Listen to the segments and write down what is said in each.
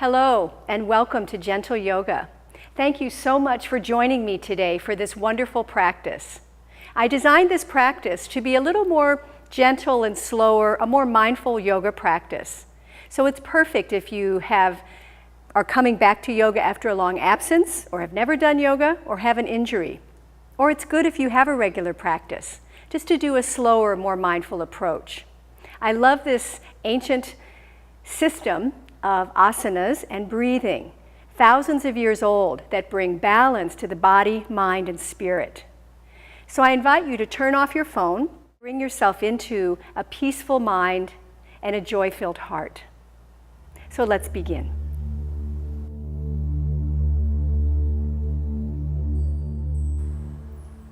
Hello and welcome to Gentle Yoga. Thank you so much for joining me today for this wonderful practice. I designed this practice to be a little more gentle and slower, a more mindful yoga practice. So it's perfect if you are coming back to yoga after a long absence, or have never done yoga, or have an injury. Or it's good if you have a regular practice, just to do a slower, more mindful approach. I love this ancient system of asanas and breathing, thousands of years old, that bring balance to the body, mind, and spirit. So I invite you to turn off your phone, bring yourself into a peaceful mind and a joy-filled heart. So let's begin.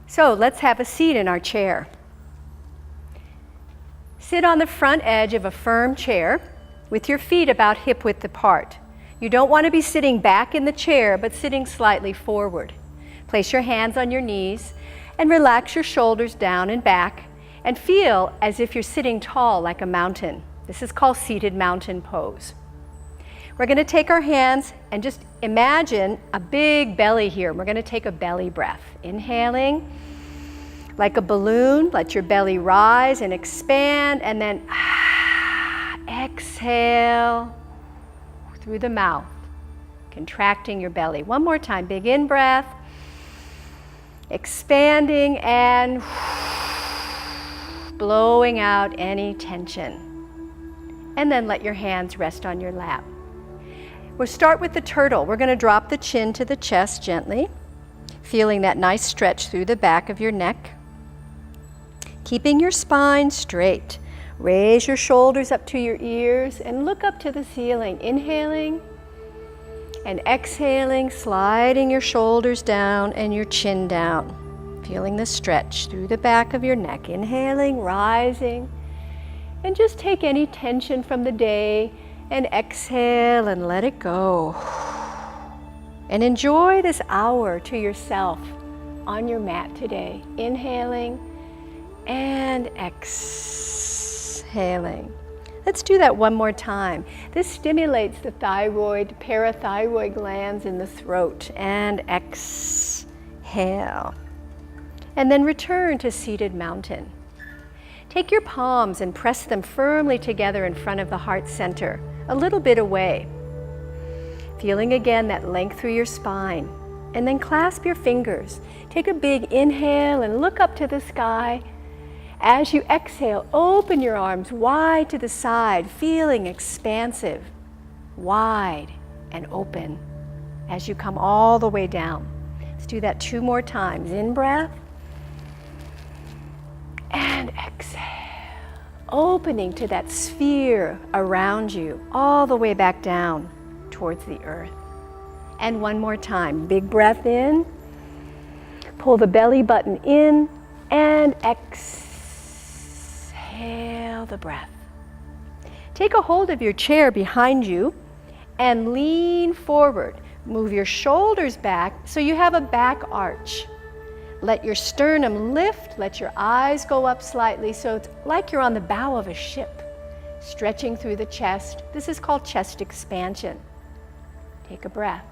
So let's have a seat in our chair. Sit on the front edge of a firm chair with your feet about hip-width apart. You don't want to be sitting back in the chair, but sitting slightly forward. Place your hands on your knees and relax your shoulders down and back and feel as if you're sitting tall like a mountain. This is called seated mountain pose. We're going to take our hands and just imagine a big belly here. We're going to take a belly breath. Inhaling like a balloon, let your belly rise and expand, and then exhale through the mouth, contracting your belly. One more time, big in-breath, expanding and blowing out any tension. And then let your hands rest on your lap. We'll start with the turtle. We're going to drop the chin to the chest gently, feeling that nice stretch through the back of your neck. Keeping your spine straight. Raise your shoulders up to your ears and look up to the ceiling. Inhaling and exhaling, sliding your shoulders down and your chin down. Feeling the stretch through the back of your neck. Inhaling, rising, and just take any tension from the day and exhale and let it go. And enjoy this hour to yourself on your mat today. Inhaling and exhaling. Let's do that one more time. This stimulates the thyroid, parathyroid glands in the throat. And exhale. And then return to seated mountain. Take your palms and press them firmly together in front of the heart center, a little bit away. Feeling again that length through your spine. And then clasp your fingers. Take a big inhale and look up to the sky. As you exhale, open your arms wide to the side, feeling expansive, wide and open as you come all the way down. Let's do that 2 more times. In breath and exhale, opening to that sphere around you, all the way back down towards the earth. And one more time. Big breath in, pull the belly button in, and exhale the breath. Take a hold of your chair behind you and lean forward. Move your shoulders back so you have a back arch. Let your sternum lift, let your eyes go up slightly so it's like you're on the bow of a ship, stretching through the chest. This is called chest expansion. Take a breath.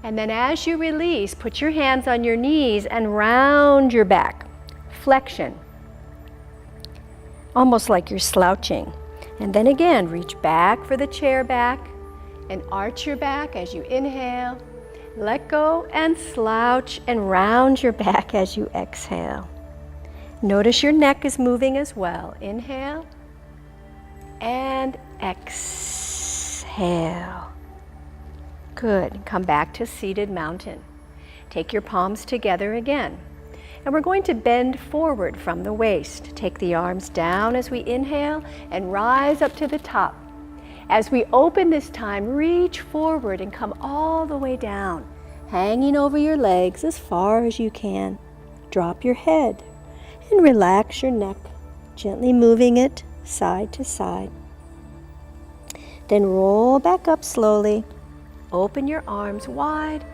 And then as you release, put your hands on your knees and round your back. Flexion. Almost like you're slouching. And then again, reach back for the chair back and arch your back as you inhale. Let go and slouch and round your back as you exhale. Notice your neck is moving as well. Inhale and exhale. Good. Come back to seated mountain. Take your palms together again. And we're going to bend forward from the waist. Take the arms down as we inhale and rise up to the top. As we open this time, reach forward and come all the way down, hanging over your legs as far as you can. Drop your head and relax your neck, gently moving it side to side. Then roll back up slowly. Open your arms wide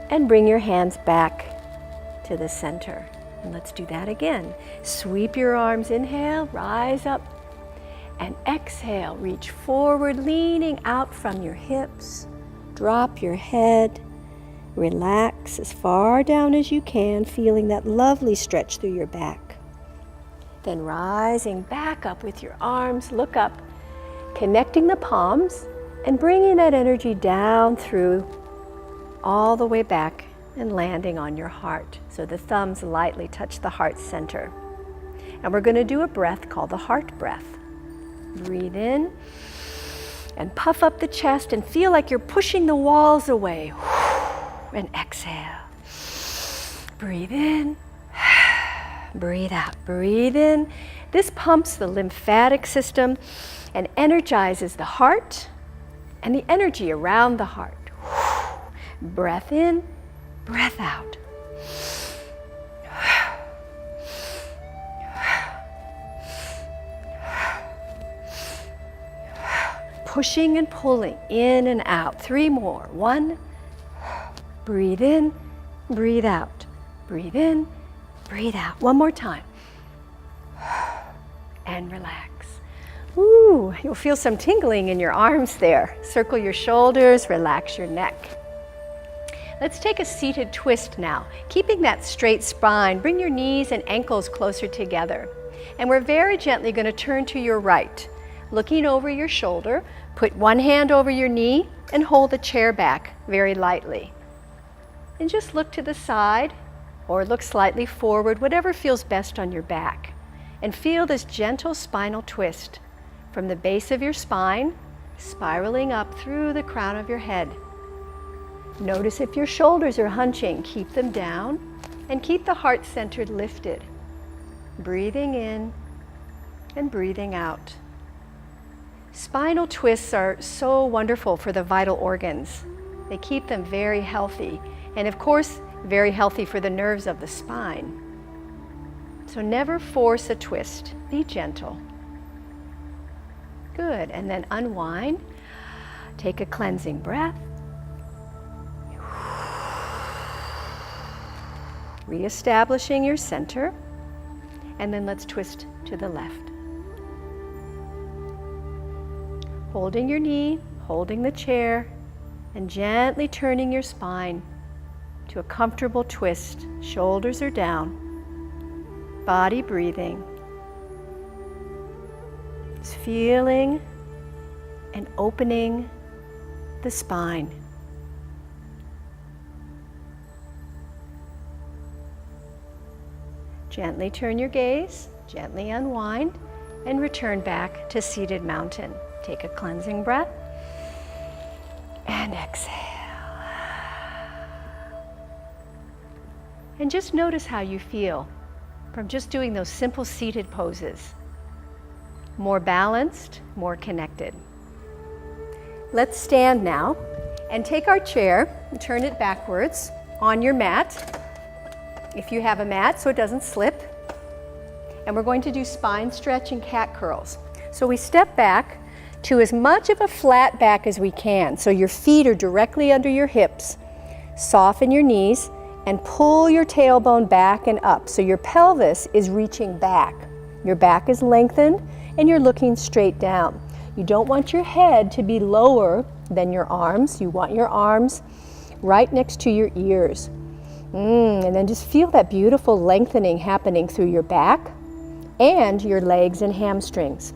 and bring your hands back to the center. And let's do that again. Sweep your arms, inhale, rise up, And exhale, reach forward, leaning out from your hips. Drop your head. Relax as far down as you can, feeling that lovely stretch through your back. Then rising back up with your arms, look up, connecting the palms and bringing that energy down through all the way back and landing on your heart. So the thumbs lightly touch the heart center. And we're going to do a breath called the heart breath. Breathe in and puff up the chest and feel like you're pushing the walls away. And exhale. Breathe in. Breathe out. Breathe in. This pumps the lymphatic system and energizes the heart and the energy around the heart. Breath in, breath out. Pushing and pulling in and out. 3 more. 1. Breathe in, breathe out. Breathe in, breathe out. 1 more time. And relax. Ooh, you'll feel some tingling in your arms there. Circle your shoulders, relax your neck. Let's take a seated twist now. Keeping that straight spine, bring your knees and ankles closer together. And we're very gently going to turn to your right. Looking over your shoulder, put one hand over your knee and hold the chair back very lightly. And just look to the side or look slightly forward, whatever feels best on your back. And feel this gentle spinal twist from the base of your spine, spiraling up through the crown of your head. Notice if your shoulders are hunching, keep them down and keep the heart centered lifted. Breathing in and breathing out. Spinal twists are so wonderful for the vital organs. They keep them very healthy. And of course, very healthy for the nerves of the spine. So never force a twist. Be gentle. Good. And then unwind. Take a cleansing breath. Reestablishing your center. And then let's twist to the left. Holding your knee, holding the chair, and gently turning your spine to a comfortable twist. Shoulders are down, body breathing. Just feeling and opening the spine. Gently turn your gaze, gently unwind, and return back to seated mountain. Take a cleansing breath and exhale. And just notice how you feel from just doing those simple seated poses. More balanced, more connected. Let's stand now and take our chair and turn it backwards on your mat, if you have a mat so it doesn't slip. And we're going to do spine stretch and cat curls. So we step back to as much of a flat back as we can. So your feet are directly under your hips. Soften your knees and pull your tailbone back and up. So your pelvis is reaching back. Your back is lengthened and you're looking straight down. You don't want your head to be lower than your arms. You want your arms right next to your ears. And then just feel that beautiful lengthening happening through your back and your legs and hamstrings.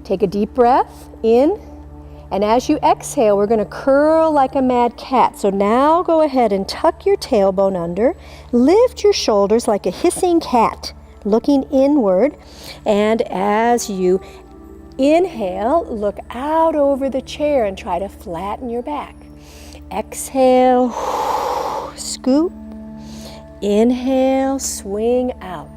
Take a deep breath in, and as you exhale, we're going to curl like a mad cat. So now go ahead and tuck your tailbone under, lift your shoulders like a hissing cat, looking inward, and as you inhale, look out over the chair and try to flatten your back. Exhale, scoop, inhale, swing out.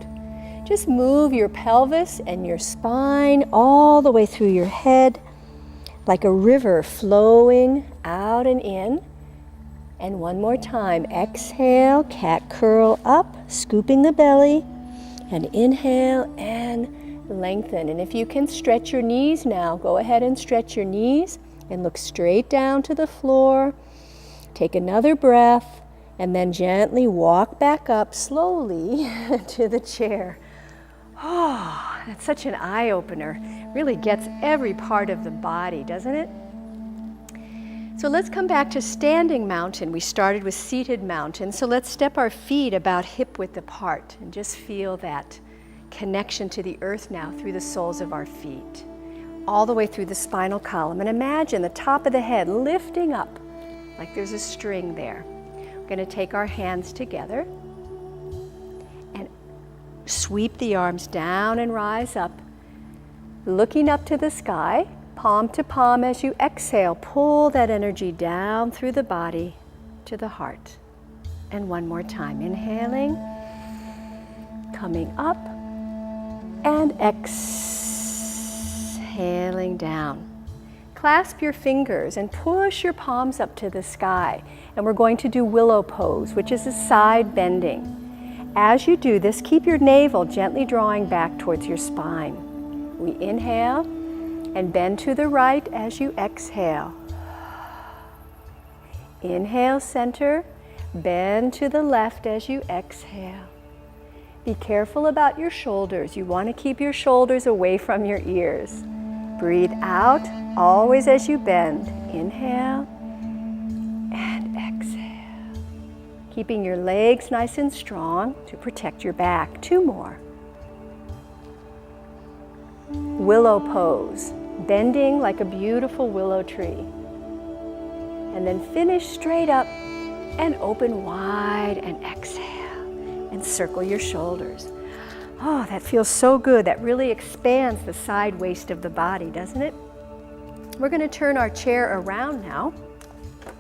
Just move your pelvis and your spine all the way through your head like a river flowing out and in. And one more time, exhale, cat curl up, scooping the belly, and inhale and lengthen. And if you can stretch your knees now, go ahead and stretch your knees and look straight down to the floor. Take another breath and then gently walk back up slowly to the chair. Oh, that's such an eye-opener. Really gets every part of the body, doesn't it? So let's come back to standing mountain. We started with seated mountain. So let's step our feet about hip width apart and just feel that connection to the earth now through the soles of our feet, all the way through the spinal column. And imagine the top of the head lifting up like there's a string there. We're going to take our hands together and sweep the arms down and rise up, looking up to the sky. Palm to palm as you exhale, pull that energy down through the body to the heart. And one more time, inhaling, coming up, and exhaling down. Clasp your fingers and push your palms up to the sky. And we're going to do Willow pose, which is a side bending. As you do this, keep your navel gently drawing back towards your spine. We inhale and bend to the right as you exhale. Inhale, center. Bend to the left as you exhale. Be careful about your shoulders. You want to keep your shoulders away from your ears. Breathe out, always as you bend. Inhale and exhale. Keeping your legs nice and strong to protect your back. 2 more. Willow pose. Bending like a beautiful willow tree. And then finish straight up and open wide and exhale. And circle your shoulders. Oh, that feels so good. That really expands the side waist of the body, doesn't it? We're going to turn our chair around now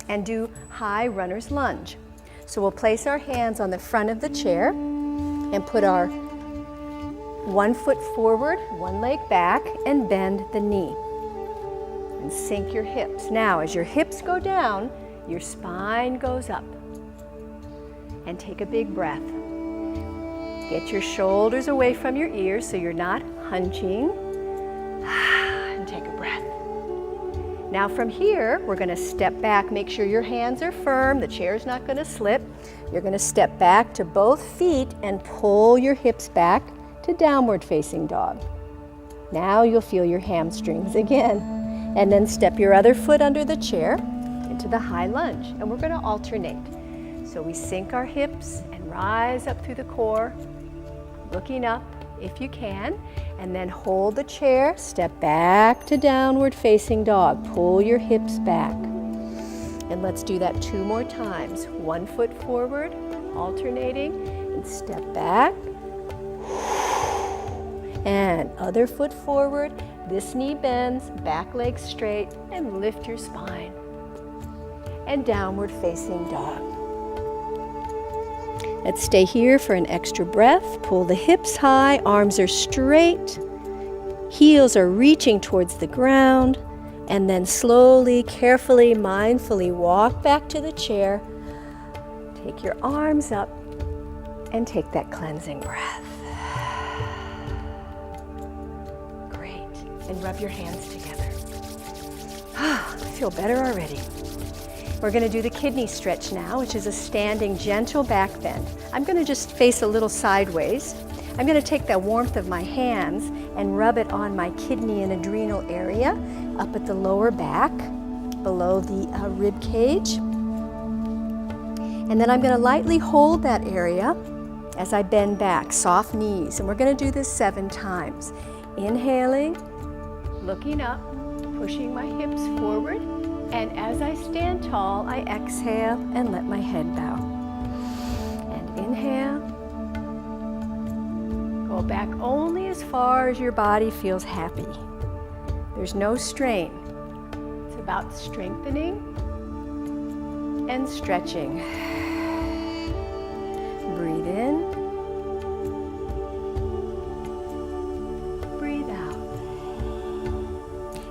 and do high runner's lunge. So we'll place our hands on the front of the chair and put our 1 foot forward, 1 leg back, and bend the knee. And sink your hips. Now, as your hips go down, your spine goes up. And take a big breath. Get your shoulders away from your ears so you're not hunching. And take a breath. Now from here, we're going to step back. Make sure your hands are firm. The chair's not going to slip. You're going to step back to both feet and pull your hips back to downward facing dog. Now you'll feel your hamstrings again. And then step your other foot under the chair into the high lunge. And we're going to alternate. So we sink our hips and rise up through the core, looking up if you can, and then hold the chair, step back to downward facing dog. Pull your hips back. And let's do that 2 more times. 1 foot forward, alternating, and step back. And other foot forward, this knee bends, back leg straight, and lift your spine. And downward facing dog. Let's stay here for an extra breath. Pull the hips high, arms are straight, heels are reaching towards the ground, and then slowly, carefully, mindfully walk back to the chair. Take your arms up and take that cleansing breath. Great. And rub your hands together. I feel better already. We're going to do the kidney stretch now, which is a standing, gentle back bend. I'm going to just face a little sideways. I'm going to take the warmth of my hands and rub it on my kidney and adrenal area, up at the lower back, below the rib cage. And then I'm going to lightly hold that area as I bend back, soft knees. And we're going to do this 7 times. Inhaling, looking up, pushing my hips forward. And as I stand tall, I exhale and let my head bow. And inhale. Go back only as far as your body feels happy. There's no strain. It's about strengthening and stretching. Breathe in. Breathe out.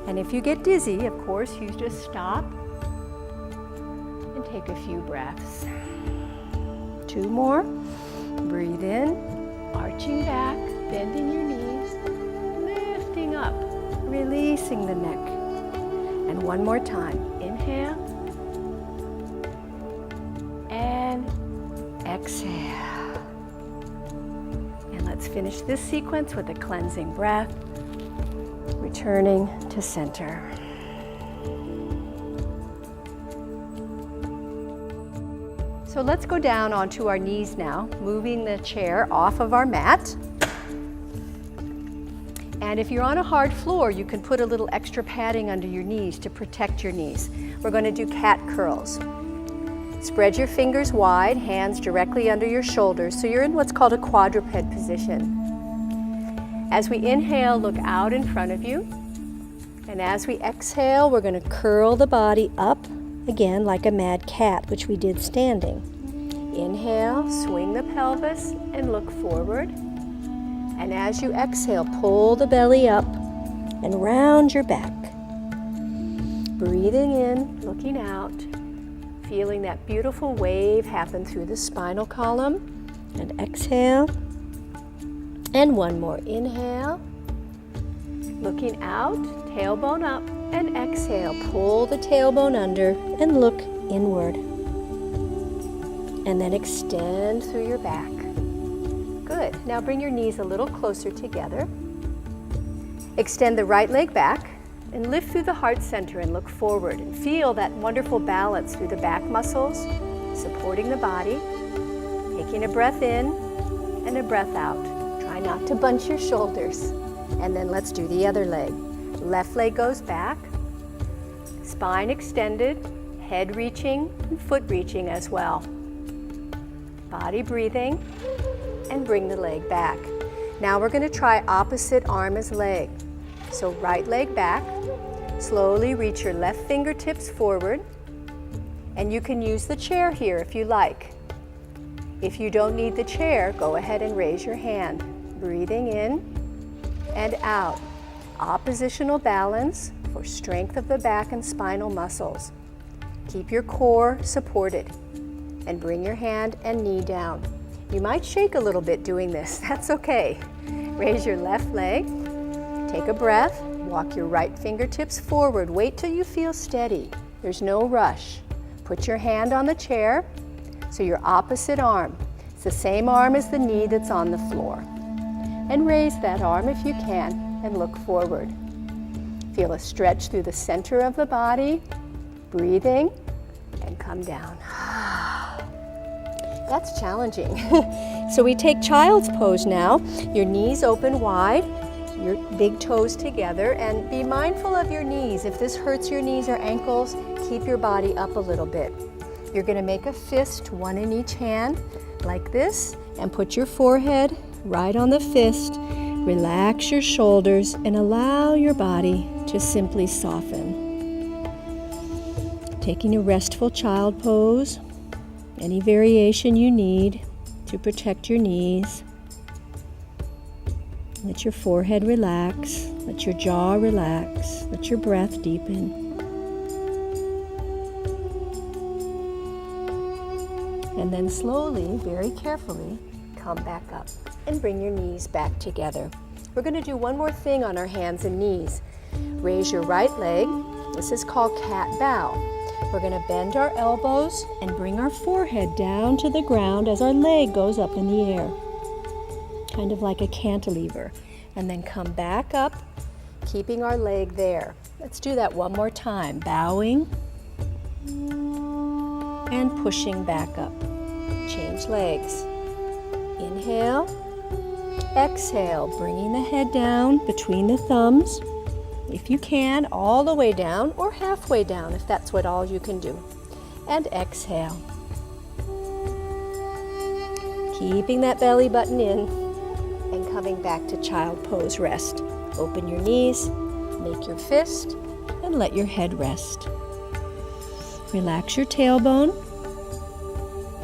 And if you get dizzy, of course, you just stop and take a few breaths. 2 more. Breathe in, arching back, bending your knees, lifting up, releasing the neck. And 1 more time. Inhale and exhale. And let's Let's finish this sequence with a cleansing breath, returning to center. So let's go down onto our knees now, moving the chair off of our mat. And if you're on a hard floor, you can put a little extra padding under your knees to protect your knees. We're going to do cat curls. Spread your fingers wide, hands directly under your shoulders, so you're in what's called a quadruped position. As we inhale, look out in front of you. And as we exhale, we're going to curl the body up again like a mad cat, which we did standing. Inhale, swing the pelvis and look forward. And as you exhale, pull the belly up and round your back. Breathing in, looking out, feeling that beautiful wave happen through the spinal column. And exhale. And one more. Inhale, looking out, tailbone up, and exhale. Pull the tailbone under and look inward. And then extend through your back. Good. Now bring your knees a little closer together. Extend the right leg back and lift through the heart center and look forward and feel that wonderful balance through the back muscles, supporting the body. Taking a breath in and a breath out. Try not to bunch your shoulders. And then let's do the other leg. Left leg goes back, spine extended, head reaching, and foot reaching as well. Body breathing, and bring the leg back. Now we're going to try opposite arm as leg. So right leg back, slowly reach your left fingertips forward, and you can use the chair here if you like. If you don't need the chair, go ahead and raise your hand. Breathing in and out. Oppositional balance for strength of the back and spinal muscles. Keep your core supported and bring your hand and knee down. You might shake a little bit doing this, that's okay. Raise your left leg, take a breath, walk your right fingertips forward. Wait till you feel steady. There's no rush. Put your hand on the chair, so your opposite arm. It's the same arm as the knee that's on the floor. And raise that arm if you can. And look forward. Feel a stretch through the center of the body, breathing, and come down. That's challenging. So we take child's pose now. Your knees open wide, your big toes together, and be mindful of your knees. If this hurts your knees or ankles, keep your body up a little bit. You're going to make a fist, one in each hand, like this, and put your forehead right on the fist. Relax your shoulders and allow your body to simply soften. Taking a restful child pose, any variation you need to protect your knees. Let your forehead relax, let your jaw relax, let your breath deepen. And then slowly, very carefully, come back up and bring your knees back together. We're going to do one more thing on our hands and knees. Raise your right leg. This is called cat bow. We're going to bend our elbows and bring our forehead down to the ground as our leg goes up in the air. Kind of like a cantilever. And then come back up, keeping our leg there. Let's do that one more time. Bowing and pushing back up. Change legs. Inhale, exhale, bringing the head down between the thumbs. If you can, all the way down or halfway down if that's what all you can do. And exhale. Keeping that belly button in and coming back to child pose rest. Open your knees, make your fist, and let your head rest. Relax your tailbone.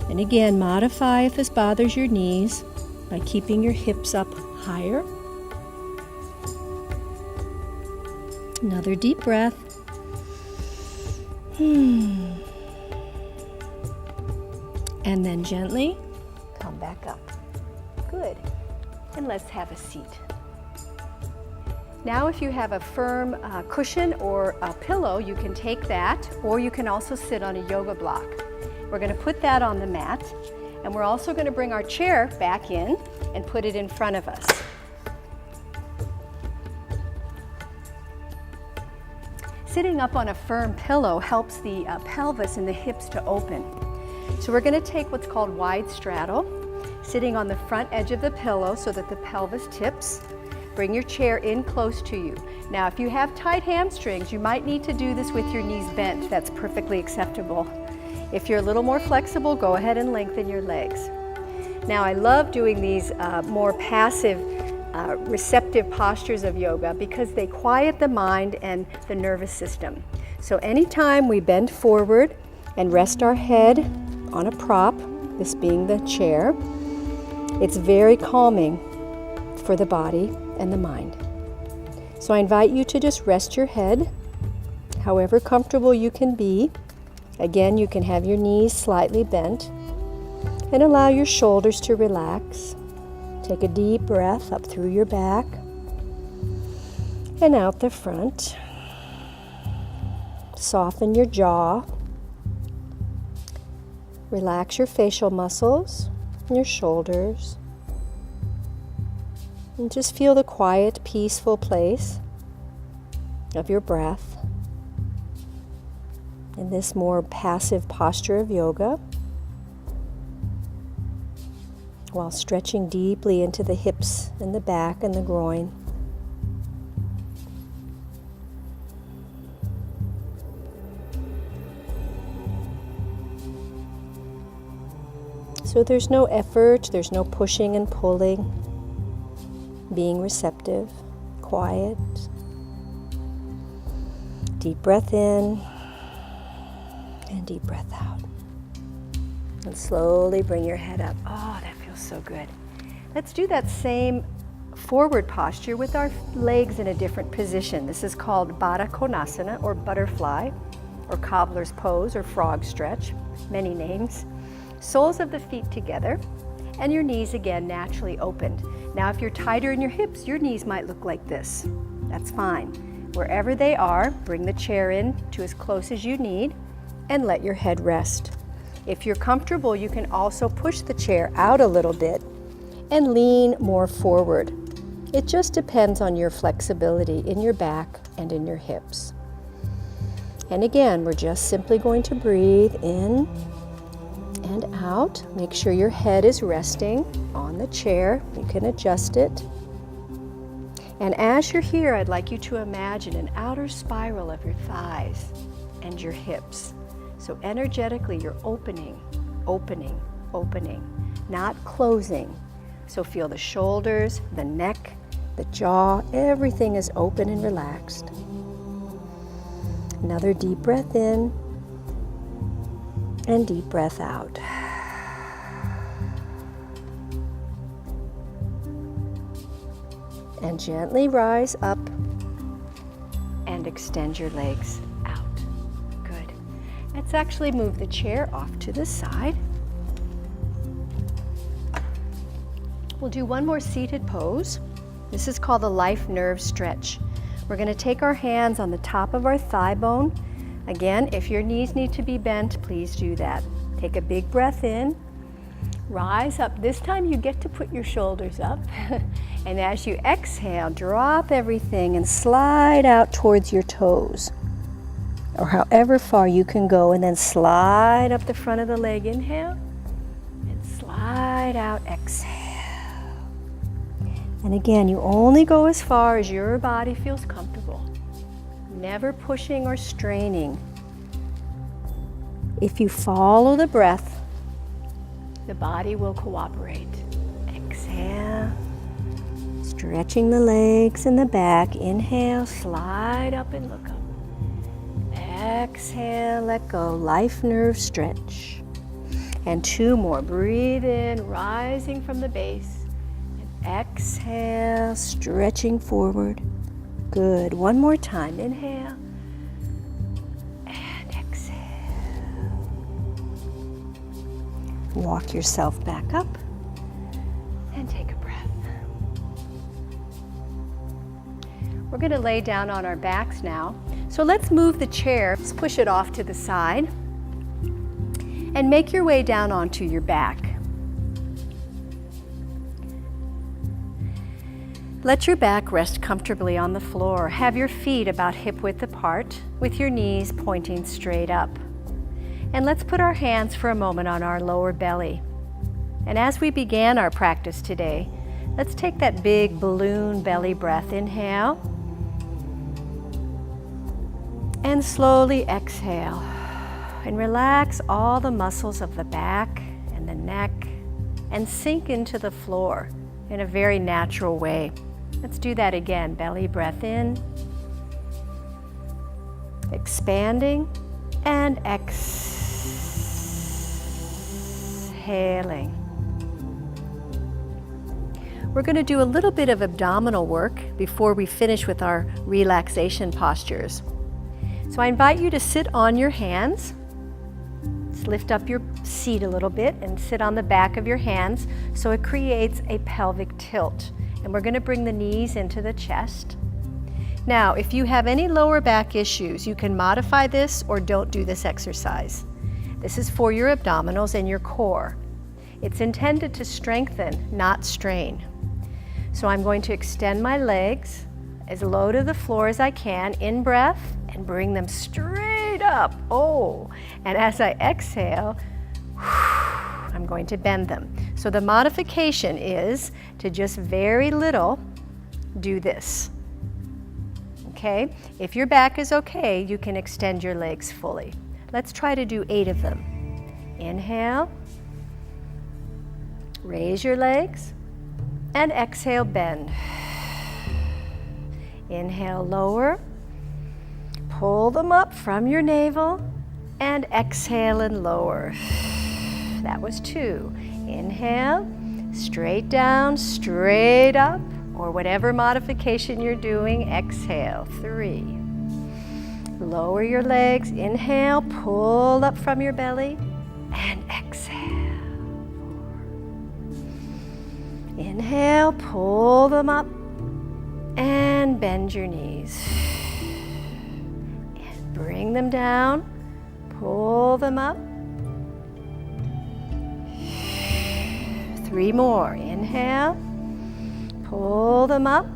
And again, modify if this bothers your knees by keeping your hips up higher. Another deep breath. And then gently come back up. Good. And let's have a seat. Now if you have a firm cushion or a pillow, you can take that, or you can also sit on a yoga block. We're going to put that on the mat, And we're also going to bring our chair back in and put it in front of us. Sitting up on a firm pillow helps the pelvis and the hips to open. So we're going to take what's called wide straddle, sitting on the front edge of the pillow so that the pelvis tips. Bring your chair in close to you. Now, if you have tight hamstrings, you might need to do this with your knees bent. That's perfectly acceptable. If you're a little more flexible, go ahead and lengthen your legs. Now, I love doing these more passive, receptive postures of yoga because they quiet the mind and the nervous system. So anytime we bend forward and rest our head on a prop, this being the chair, it's very calming for the body and the mind. So I invite you to just rest your head, however comfortable you can be. Again, you can have your knees slightly bent and allow your shoulders to relax. Take a deep breath up through your back and out the front. Soften your jaw. Relax your facial muscles and your shoulders. And just feel the quiet, peaceful place of your breath in this more passive posture of yoga, while stretching deeply into the hips and the back and the groin. So there's no effort, there's no pushing and pulling. Being receptive, quiet. Deep breath in and deep breath out. And slowly bring your head up. Oh, that feels so good. Let's do that same forward posture with our legs in a different position. This is called Baddha Konasana, or butterfly, or cobbler's pose, or frog stretch, many names. Soles of the feet together, and your knees again naturally opened. Now, if you're tighter in your hips, your knees might look like this. That's fine. Wherever they are, bring the chair in to as close as you need and let your head rest. If you're comfortable, you can also push the chair out a little bit and lean more forward. It just depends on your flexibility in your back and in your hips. And again, we're just simply going to breathe in and out. Make sure your head is resting on the chair. You can adjust it. And as you're here, I'd like you to imagine an outer spiral of your thighs and your hips. So energetically, you're opening, opening, opening, not closing. So feel the shoulders, the neck, the jaw, everything is open and relaxed. Another deep breath in and deep breath out. And gently rise up and extend your legs out. Good. Let's actually move the chair off to the side. We'll do one more seated pose. This is called the life nerve stretch. We're going to take our hands on the top of our thigh bone. Again, if your knees need to be bent, please do that. Take a big breath in. Rise up. This time you get to put your shoulders up. And as you exhale, drop everything and slide out towards your toes, or however far you can go, and then slide up the front of the leg. Inhale and slide out. Exhale. And again, you only go as far as your body feels comfortable. Never pushing or straining. If you follow the breath, the body will cooperate. Exhale. Stretching the legs and the back. Inhale, slide up and look up. Exhale, let go. Life nerve stretch. And two more. Breathe in, rising from the base. And exhale, stretching forward. Good. One more time. Inhale. And exhale. Walk yourself back up and take a breath. We're going to lay down on our backs now. So let's move the chair. Let's push it off to the side and make your way down onto your back. Let your back rest comfortably on the floor. Have your feet about hip width apart with your knees pointing straight up. And let's put our hands for a moment on our lower belly. And as we began our practice today, let's take that big balloon belly breath. Inhale. And slowly exhale. And relax all the muscles of the back and the neck and sink into the floor in a very natural way. Let's do that again. Belly breath in, expanding, and exhaling. We're going to do a little bit of abdominal work before we finish with our relaxation postures. So I invite you to sit on your hands. Let's lift up your seat a little bit and sit on the back of your hands so it creates a pelvic tilt. And we're going to bring the knees into the chest. Now, if you have any lower back issues, you can modify this or don't do this exercise. This is for your abdominals and your core. It's intended to strengthen, not strain. So I'm going to extend my legs as low to the floor as I can, in breath, and bring them straight up. Oh, and as I exhale, I'm going to bend them. So the modification is to just very little do this. Okay? If your back is okay, you can extend your legs fully. Let's try to do 8 of them. Inhale, raise your legs, and exhale, bend. Inhale, lower, pull them up from your navel, and exhale and lower. That was 2. Inhale, straight down, straight up, or whatever modification you're doing. Exhale, 3. Lower your legs, inhale, pull up from your belly, and exhale. 4. Inhale, pull them up, and bend your knees. And bring them down, pull them up. 3 more. Inhale, pull them up.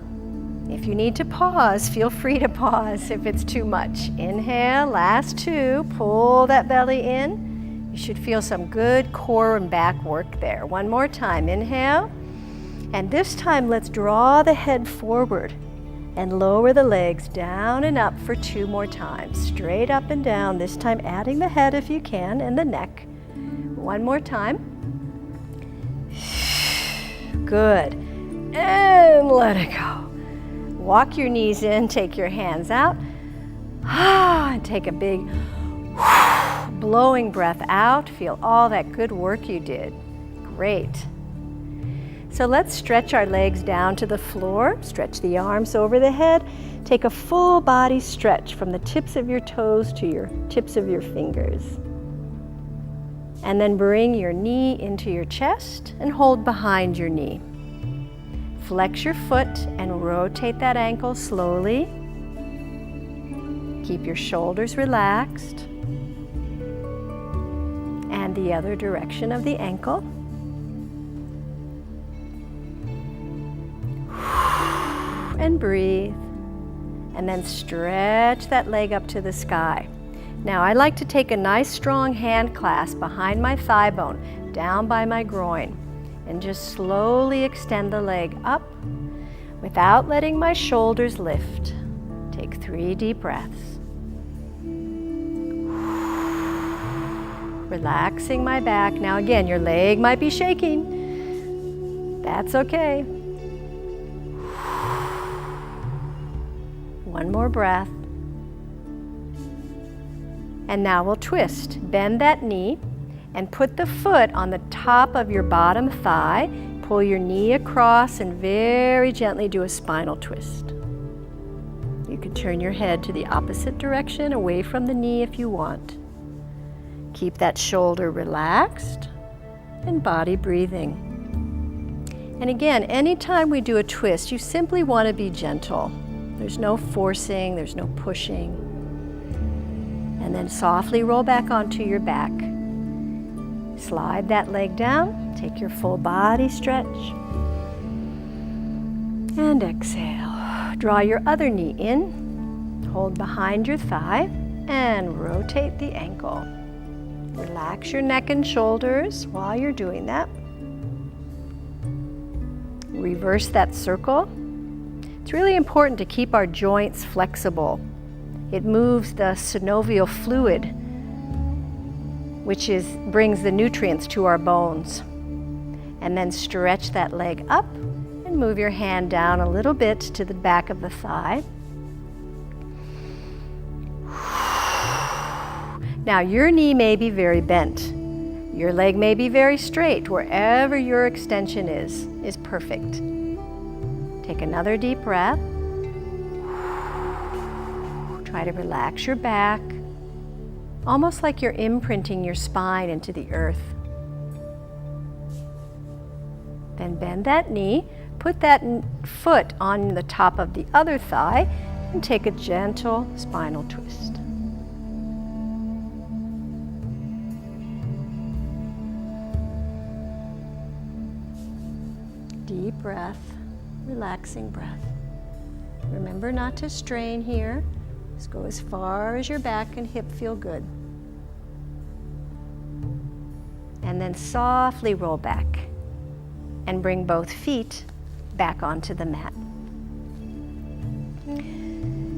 If you need to pause, feel free to pause if it's too much. Inhale, last 2, pull that belly in. You should feel some good core and back work there. 1 more time. Inhale, and this time let's draw the head forward and lower the legs down and up for 2 more times. Straight up and down, this time adding the head if you can and the neck. 1 more time. Good. And let it go. Walk your knees in, take your hands out. And take a big blowing breath out. Feel all that good work you did. Great. So let's stretch our legs down to the floor. Stretch the arms over the head. Take a full body stretch from the tips of your toes to your tips of your fingers. And then bring your knee into your chest and hold behind your knee. Flex your foot and rotate that ankle slowly. Keep your shoulders relaxed. And the other direction of the ankle. And breathe. And then stretch that leg up to the sky. Now I like to take a nice strong hand clasp behind my thigh bone, down by my groin, and just slowly extend the leg up without letting my shoulders lift. Take 3 deep breaths. Relaxing my back. Now again, your leg might be shaking. That's okay. 1 more breath. And now we'll twist. Bend that knee and put the foot on the top of your bottom thigh. Pull your knee across and very gently do a spinal twist. You can turn your head to the opposite direction, away from the knee if you want. Keep that shoulder relaxed and body breathing. And again, anytime we do a twist, you simply want to be gentle. There's no forcing, there's no pushing. And then softly roll back onto your back. Slide that leg down, take your full body stretch. And exhale. Draw your other knee in, hold behind your thigh, and rotate the ankle. Relax your neck and shoulders while you're doing that. Reverse that circle. It's really important to keep our joints flexible. It moves the synovial fluid, which brings the nutrients to our bones. And then stretch that leg up and move your hand down a little bit to the back of the thigh. Now your knee may be very bent. Your leg may be very straight. Wherever your extension is perfect. Take another deep breath. Try to relax your back, almost like you're imprinting your spine into the earth. Then bend that knee, put that foot on the top of the other thigh, and take a gentle spinal twist. Deep breath, relaxing breath. Remember not to strain here. Just go as far as your back and hip feel good. And then softly roll back and bring both feet back onto the mat.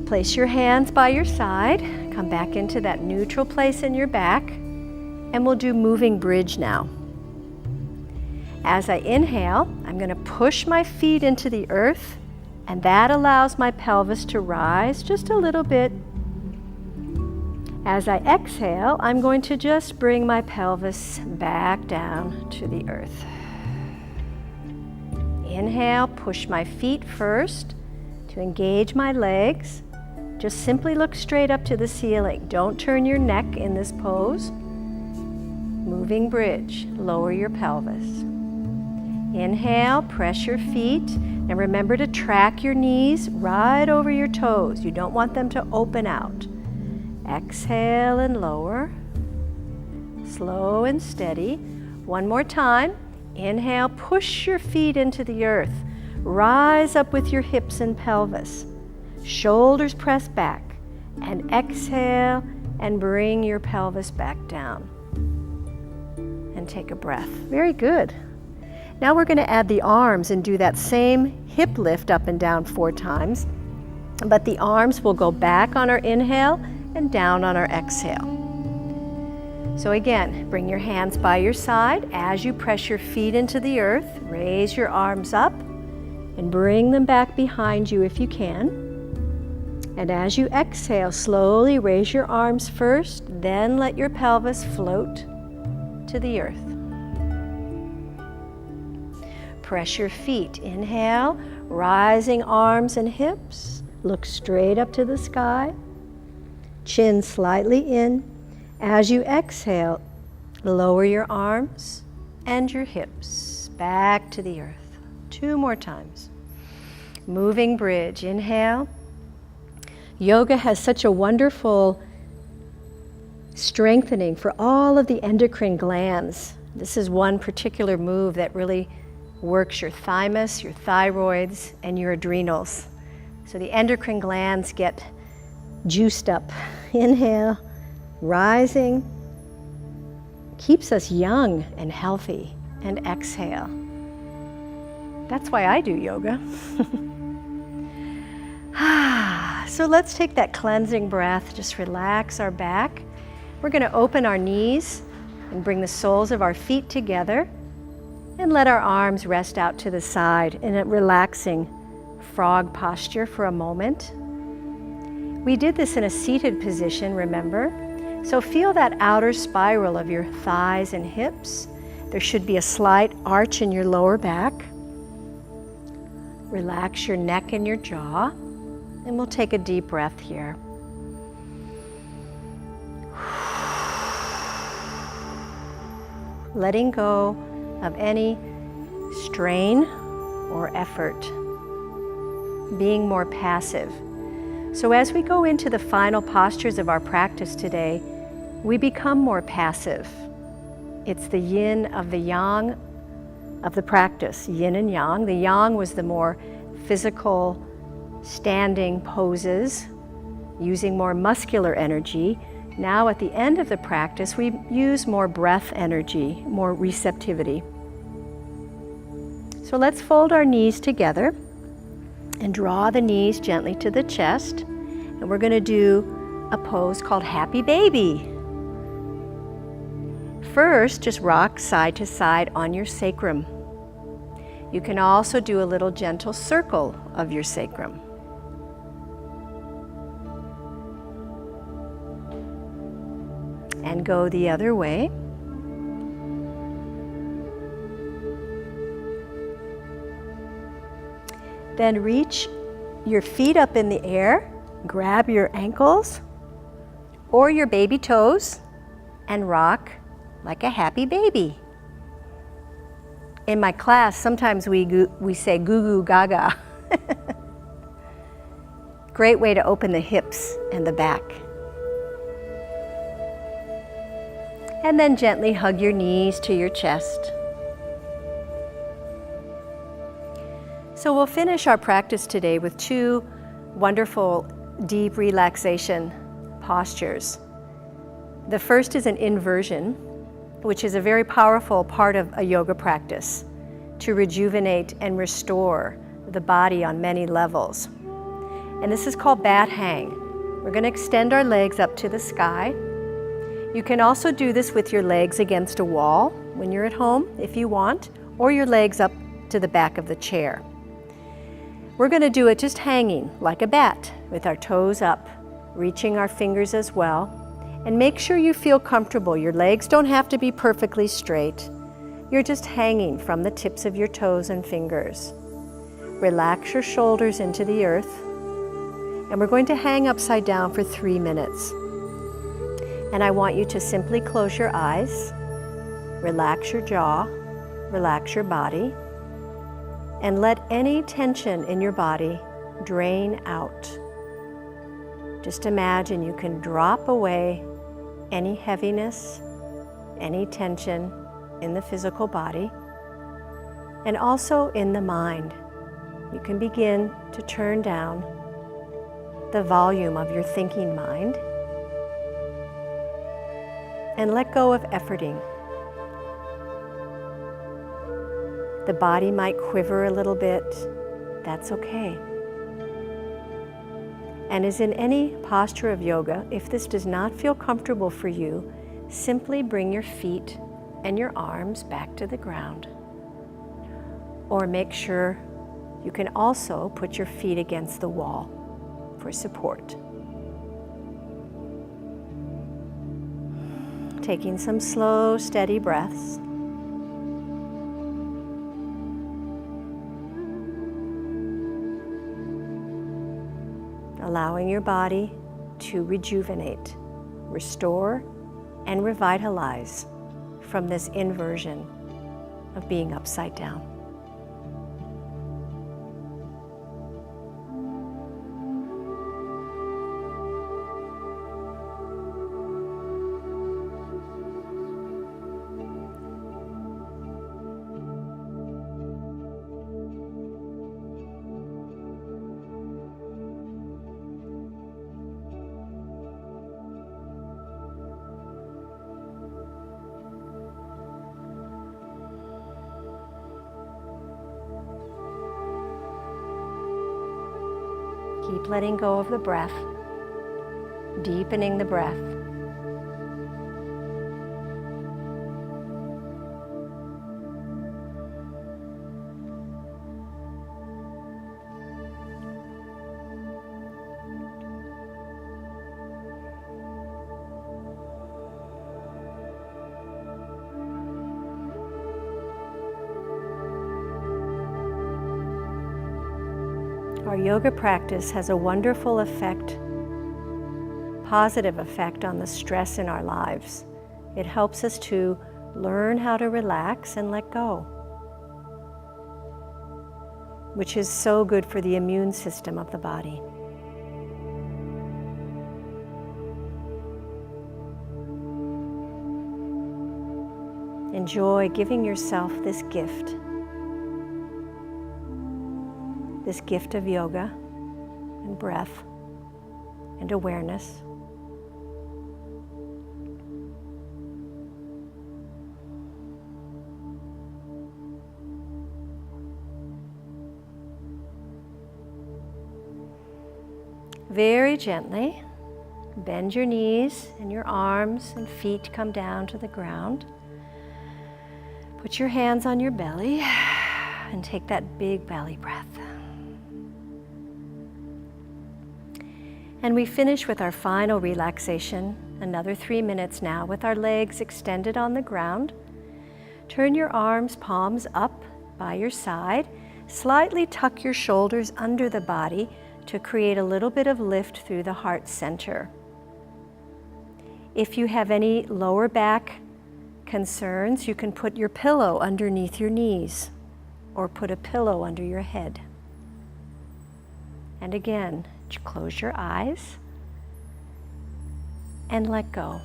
Place your hands by your side. Come back into that neutral place in your back. And we'll do moving bridge now. As I inhale, I'm going to push my feet into the earth, and that allows my pelvis to rise just a little bit. As I exhale, I'm going to just bring my pelvis back down to the earth. Inhale, push my feet first to engage my legs. Just simply look straight up to the ceiling. Don't turn your neck in this pose. Moving bridge, lower your pelvis. Inhale, press your feet, and remember to track your knees right over your toes. You don't want them to open out. Exhale and lower. Slow and steady. One more time. Inhale, push your feet into the earth. Rise up with your hips and pelvis. Shoulders press back. And exhale and bring your pelvis back down. And take a breath. Very good. Now we're going to add the arms and do that same hip lift up and down 4 times. But the arms will go back on our inhale and down on our exhale. So again, bring your hands by your side. As you press your feet into the earth, raise your arms up and bring them back behind you if you can. And as you exhale, slowly raise your arms first, then let your pelvis float to the earth. Press your feet. Inhale, rising arms and hips. Look straight up to the sky. Chin slightly in. As you exhale, lower your arms and your hips back to the earth. 2 more times. Moving bridge. Inhale. Yoga has such a wonderful strengthening for all of the endocrine glands. This is one particular move that really works your thymus, your thyroids, and your adrenals. So the endocrine glands get juiced up. Inhale, rising, keeps us young and healthy. And exhale. That's why I do yoga. So let's take that cleansing breath, just relax our back. We're going to open our knees and bring the soles of our feet together. And let our arms rest out to the side in a relaxing frog posture for a moment. We did this in a seated position, remember? So feel that outer spiral of your thighs and hips. There should be a slight arch in your lower back. Relax your neck and your jaw. And we'll take a deep breath here. Letting go of any strain or effort, being more passive. So as we go into the final postures of our practice today, we become more passive. It's the yin of the yang of the practice, yin and yang. The yang was the more physical standing poses, using more muscular energy. Now at the end of the practice, we use more breath energy, more receptivity. So let's fold our knees together and draw the knees gently to the chest. And we're going to do a pose called Happy Baby. First, just rock side to side on your sacrum. You can also do a little gentle circle of your sacrum. And go the other way. Then reach your feet up in the air, grab your ankles or your baby toes and rock like a happy baby. In my class, sometimes we say goo goo gaga. Great way to open the hips and the back. And then gently hug your knees to your chest. So we'll finish our practice today with two wonderful deep relaxation postures. The first is an inversion, which is a very powerful part of a yoga practice to rejuvenate and restore the body on many levels. And this is called bat hang. We're going to extend our legs up to the sky. You can also do this with your legs against a wall when you're at home, if you want, or your legs up to the back of the chair. We're going to do it just hanging like a bat with our toes up, reaching our fingers as well. And make sure you feel comfortable. Your legs don't have to be perfectly straight. You're just hanging from the tips of your toes and fingers. Relax your shoulders into the earth. And we're going to hang upside down for 3 minutes. And I want you to simply close your eyes, relax your jaw, relax your body, and let any tension in your body drain out. Just imagine you can drop away any heaviness, any tension in the physical body, and also in the mind. You can begin to turn down the volume of your thinking mind and let go of efforting. The body might quiver a little bit. That's okay. And as in any posture of yoga, if this does not feel comfortable for you, simply bring your feet and your arms back to the ground. Or make sure you can also put your feet against the wall for support. Taking some slow, steady breaths. Allowing your body to rejuvenate, restore, and revitalize from this inversion of being upside down. Keep letting go of the breath, deepening the breath. Our yoga practice has a wonderful effect, positive effect on the stress in our lives. It helps us to learn how to relax and let go, which is so good for the immune system of the body. Enjoy giving yourself this gift this gift of yoga and breath and awareness. Very gently, bend your knees and your arms and feet come down to the ground. Put your hands on your belly and take that big belly breath. And we finish with our final relaxation, another 3 minutes now with our legs extended on the ground. Turn your arms, palms up by your side. Slightly tuck your shoulders under the body to create a little bit of lift through the heart center. If you have any lower back concerns, you can put your pillow underneath your knees or put a pillow under your head. And again, close your eyes and let go.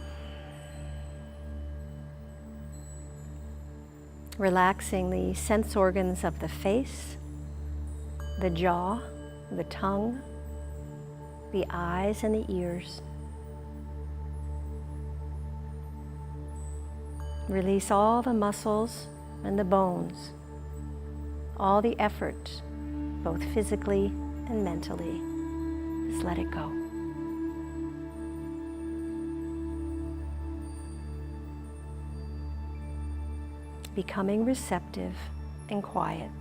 Relaxing the sense organs of the face, the jaw, the tongue, the eyes and the ears. Release all the muscles and the bones, all the effort, both physically and mentally. Just let it go. Becoming receptive and quiet.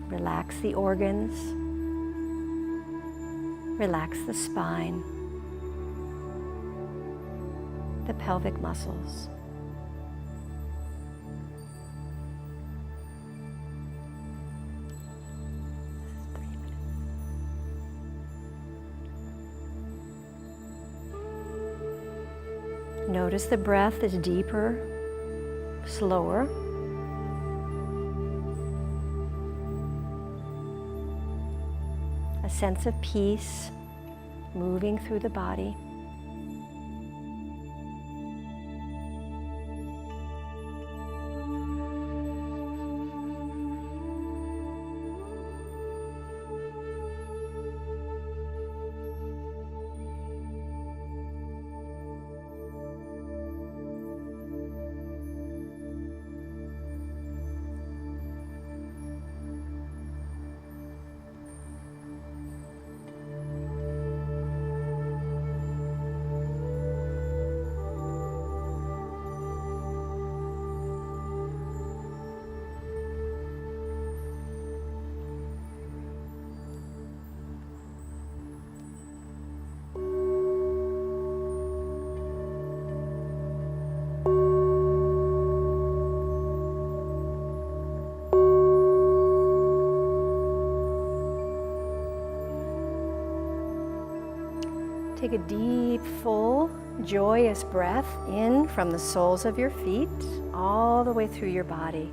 Relax the organs, relax the spine, the pelvic muscles. Notice the breath is deeper, slower. A sense of peace moving through the body. Take a deep, full, joyous breath in from the soles of your feet all the way through your body.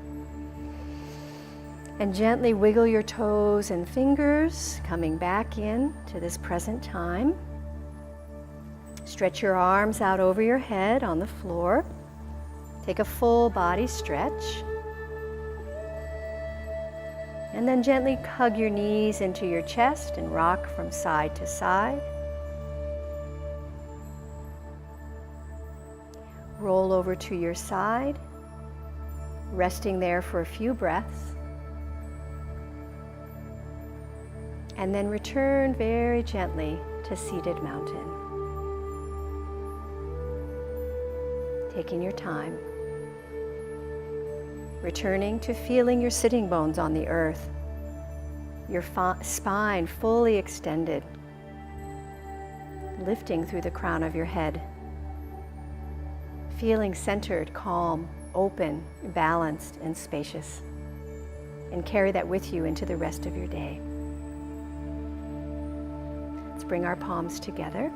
And gently wiggle your toes and fingers, coming back in to this present time. Stretch your arms out over your head on the floor. Take a full body stretch. And then gently hug your knees into your chest and rock from side to side. Roll over to your side, resting there for a few breaths. And then return very gently to seated mountain. Taking your time. Returning to feeling your sitting bones on the earth, your spine fully extended, lifting through the crown of your head. Feeling centered, calm, open, balanced, and spacious. And carry that with you into the rest of your day. Let's bring our palms together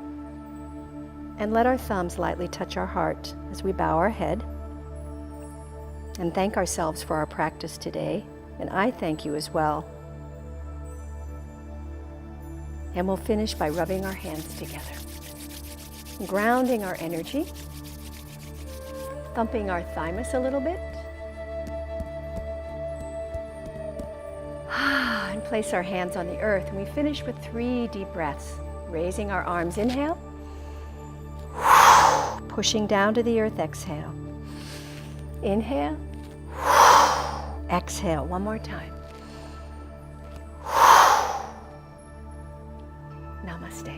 and let our thumbs lightly touch our heart as we bow our head and thank ourselves for our practice today. And I thank you as well. And we'll finish by rubbing our hands together, grounding our energy, thumping our thymus a little bit, place our hands on the earth, and we finish with 3 deep breaths. Raising our arms, inhale. Pushing down to the earth, exhale. Inhale. Exhale, one more time. Namaste.